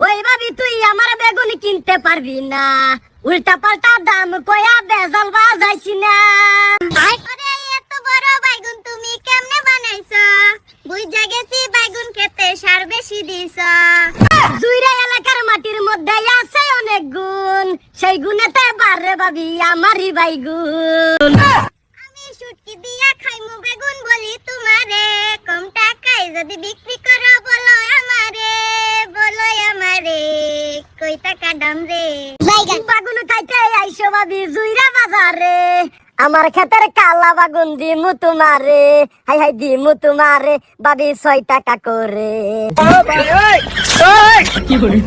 ওই ভাবি তুই আমার বেগুন কিনতে পারবি না, উল্টা পাল্টা দাম কয়া বেজাল বাজাইছি না। আরে এত বড় বাইগুন তুমি কেমনে বানাইছো? বুঝা গেছি বাইগুন খেতে সার বেশি দিছো। জুইরা এলাকার মাটির মধ্যে আছে অনেক গুণ, সেই গুণেতে বারে ভাবি আমারই বাইগুন। আমি শুটকি দিয়া খাইমু বেগুন বলি তোমারে, কম টাকায় যদি বিক্রি করো বলো আমারে, বলো আমারে কই টাকা দাম রে? বাগুন খাইতে আইসো ভাবি জুইরা বাজারে, আমার ক্ষেতের কালা বাগুন দিমু তোমারে, হাই হাই দিমু তোমারে ভাবি 6 টাকা করে। কি বলে